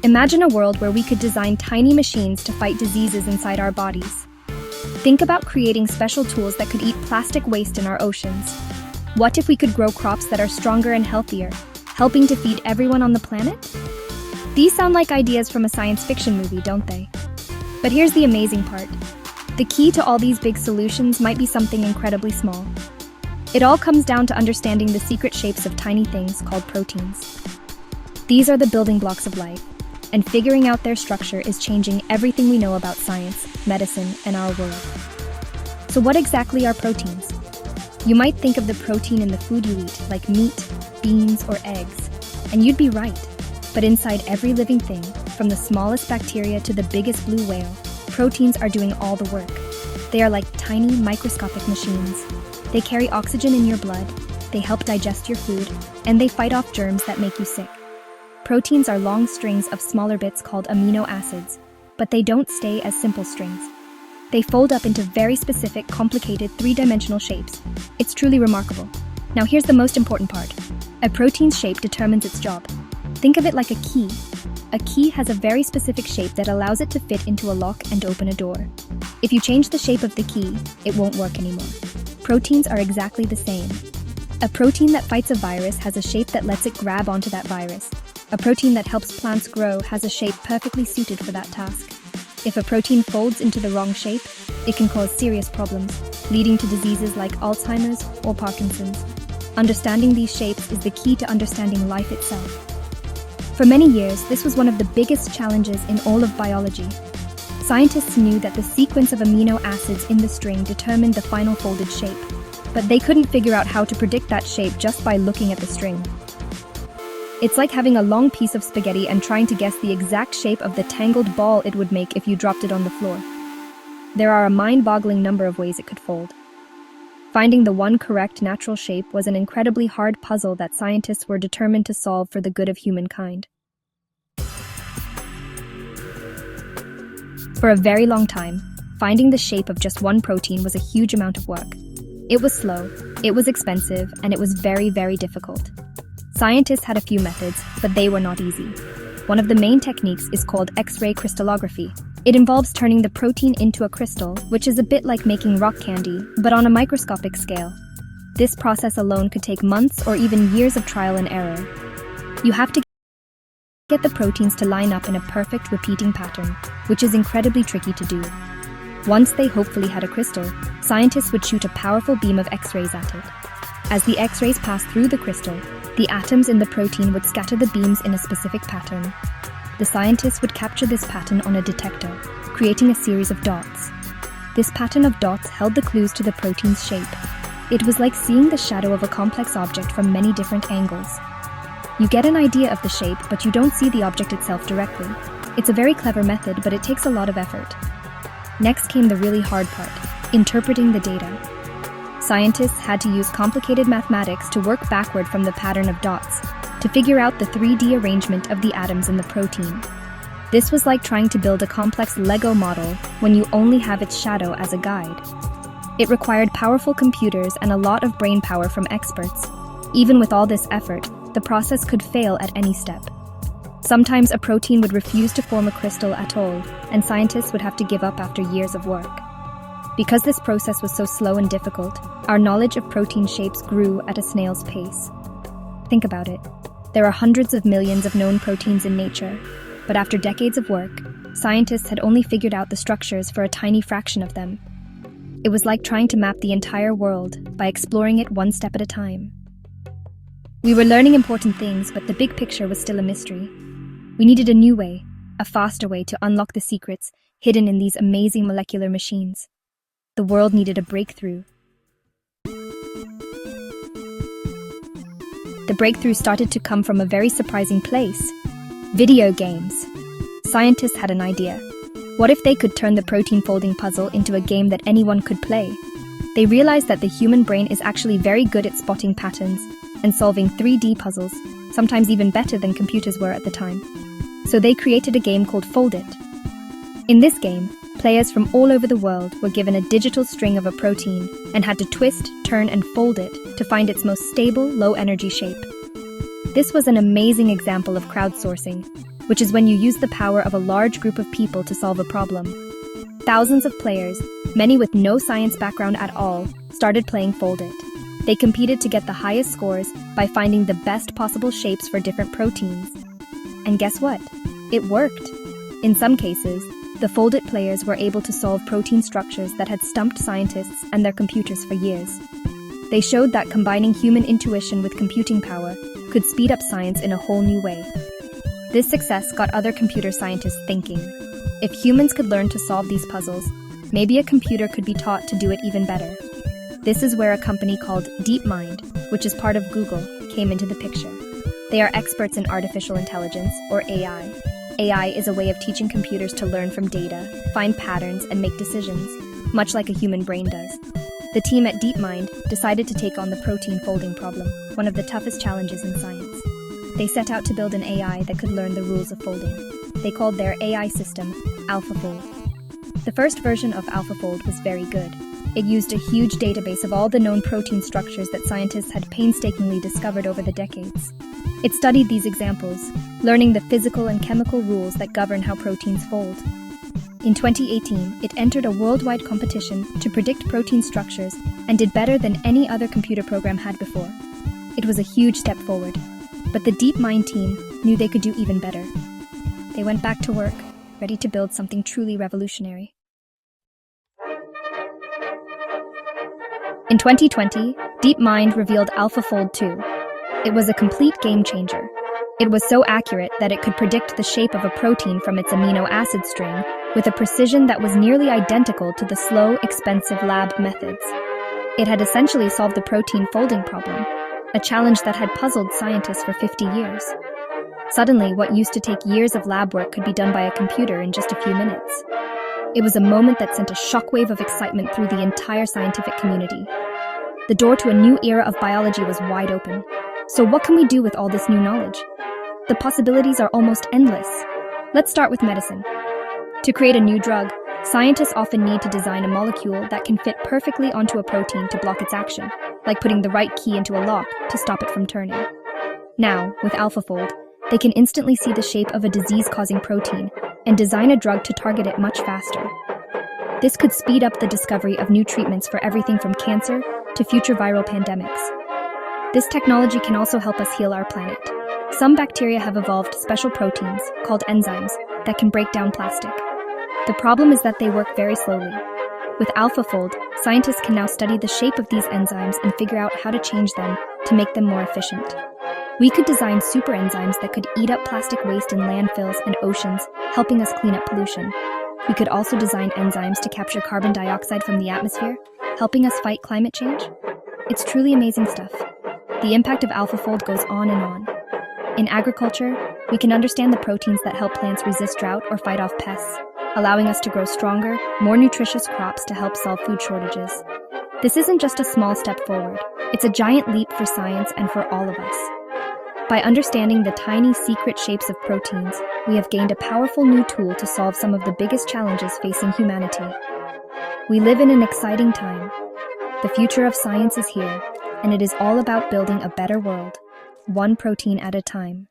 Imagine a world where we could design tiny machines to fight diseases inside our bodies. Think about creating special tools that could eat plastic waste in our oceans. What if we could grow crops that are stronger and healthier, helping to feed everyone on the planet? These sound like ideas from a science fiction movie, don't they? But here's the amazing part. The key to all these big solutions might be something incredibly small. It all comes down to understanding the secret shapes of tiny things called proteins. These are the building blocks of life, and figuring out their structure is changing everything we know about science, medicine, and our world. So what exactly are proteins? You might think of the protein in the food you eat, like meat, beans, or eggs, and you'd be right. But inside every living thing, from the smallest bacteria to the biggest blue whale, proteins are doing all the work. They are like tiny, microscopic machines. They carry oxygen in your blood, they help digest your food, and they fight off germs that make you sick. Proteins are long strings of smaller bits called amino acids, but they don't stay as simple strings. They fold up into very specific, complicated, three-dimensional shapes. It's truly remarkable. Now here's the most important part. A protein's shape determines its job. Think of it like a key. A key has a very specific shape that allows it to fit into a lock and open a door. If you change the shape of the key, it won't work anymore. Proteins are exactly the same. A protein that fights a virus has a shape that lets it grab onto that virus. A protein that helps plants grow has a shape perfectly suited for that task. If a protein folds into the wrong shape, it can cause serious problems, leading to diseases like Alzheimer's or Parkinson's. Understanding these shapes is the key to understanding life itself. For many years, this was one of the biggest challenges in all of biology. Scientists knew that the sequence of amino acids in the string determined the final folded shape, but they couldn't figure out how to predict that shape just by looking at the string. It's like having a long piece of spaghetti and trying to guess the exact shape of the tangled ball it would make if you dropped it on the floor. There are a mind-boggling number of ways it could fold. Finding the one correct natural shape was an incredibly hard puzzle that scientists were determined to solve for the good of humankind. For a very long time, finding the shape of just one protein was a huge amount of work. It was slow, it was expensive, and it was very, very difficult. Scientists had a few methods, but they were not easy. One of the main techniques is called X-ray crystallography. It involves turning the protein into a crystal, which is a bit like making rock candy, but on a microscopic scale. This process alone could take months or even years of trial and error. You have to get the proteins to line up in a perfect repeating pattern, which is incredibly tricky to do. Once they hopefully had a crystal, scientists would shoot a powerful beam of X-rays at it. As the X-rays passed through the crystal, the atoms in the protein would scatter the beams in a specific pattern. The scientists would capture this pattern on a detector, creating a series of dots. This pattern of dots held the clues to the protein's shape. It was like seeing the shadow of a complex object from many different angles. You get an idea of the shape, but you don't see the object itself directly. It's a very clever method, but it takes a lot of effort. Next came the really hard part, interpreting the data. Scientists had to use complicated mathematics to work backward from the pattern of dots, to figure out the 3D arrangement of the atoms in the protein. This was like trying to build a complex Lego model when you only have its shadow as a guide. It required powerful computers and a lot of brain power from experts. Even with all this effort, the process could fail at any step. Sometimes a protein would refuse to form a crystal at all, and scientists would have to give up after years of work. Because this process was so slow and difficult, our knowledge of protein shapes grew at a snail's pace. Think about it. There are hundreds of millions of known proteins in nature, but after decades of work, scientists had only figured out the structures for a tiny fraction of them. It was like trying to map the entire world by exploring it one step at a time. We were learning important things, but the big picture was still a mystery. We needed a new way, a faster way to unlock the secrets hidden in these amazing molecular machines. The world needed a breakthrough. The breakthrough started to come from a very surprising place: video games. Scientists had an idea. What if they could turn the protein folding puzzle into a game that anyone could play? They realized that the human brain is actually very good at spotting patterns and solving 3D puzzles, sometimes even better than computers were at the time. So they created a game called Fold It. In this game, players from all over the world were given a digital string of a protein and had to twist, turn, and fold it to find its most stable, low-energy shape. This was an amazing example of crowdsourcing, which is when you use the power of a large group of people to solve a problem. Thousands of players, many with no science background at all, started playing Fold It. They competed to get the highest scores by finding the best possible shapes for different proteins. And guess what? It worked. In some cases, the Fold It players were able to solve protein structures that had stumped scientists and their computers for years. They showed that combining human intuition with computing power could speed up science in a whole new way. This success got other computer scientists thinking. If humans could learn to solve these puzzles, maybe a computer could be taught to do it even better. This is where a company called DeepMind, which is part of Google, came into the picture. They are experts in artificial intelligence, or AI. AI is a way of teaching computers to learn from data, find patterns, and make decisions, much like a human brain does. The team at DeepMind decided to take on the protein folding problem, one of the toughest challenges in science. They set out to build an AI that could learn the rules of folding. They called their AI system AlphaFold. The first version of AlphaFold was very good. It used a huge database of all the known protein structures that scientists had painstakingly discovered over the decades. It studied these examples, learning the physical and chemical rules that govern how proteins fold. In 2018, it entered a worldwide competition to predict protein structures and did better than any other computer program had before. It was a huge step forward, but the DeepMind team knew they could do even better. They went back to work, ready to build something truly revolutionary. In 2020, DeepMind revealed AlphaFold 2. It was a complete game changer. It was so accurate that it could predict the shape of a protein from its amino acid string with a precision that was nearly identical to the slow, expensive lab methods. It had essentially solved the protein folding problem, a challenge that had puzzled scientists for 50 years. Suddenly, what used to take years of lab work could be done by a computer in just a few minutes. It was a moment that sent a shockwave of excitement through the entire scientific community. The door to a new era of biology was wide open. So what can we do with all this new knowledge? The possibilities are almost endless. Let's start with medicine. To create a new drug, scientists often need to design a molecule that can fit perfectly onto a protein to block its action, like putting the right key into a lock to stop it from turning. Now, with AlphaFold, they can instantly see the shape of a disease-causing protein and design a drug to target it much faster. This could speed up the discovery of new treatments for everything from cancer to future viral pandemics. This technology can also help us heal our planet. Some bacteria have evolved special proteins, called enzymes, that can break down plastic. The problem is that they work very slowly. With AlphaFold, scientists can now study the shape of these enzymes and figure out how to change them to make them more efficient. We could design super enzymes that could eat up plastic waste in landfills and oceans, helping us clean up pollution. We could also design enzymes to capture carbon dioxide from the atmosphere, helping us fight climate change. It's truly amazing stuff. The impact of AlphaFold goes on and on. In agriculture, we can understand the proteins that help plants resist drought or fight off pests, allowing us to grow stronger, more nutritious crops to help solve food shortages. This isn't just a small step forward, it's a giant leap for science and for all of us. By understanding the tiny secret shapes of proteins, we have gained a powerful new tool to solve some of the biggest challenges facing humanity. We live in an exciting time. The future of science is here, and it is all about building a better world, one protein at a time.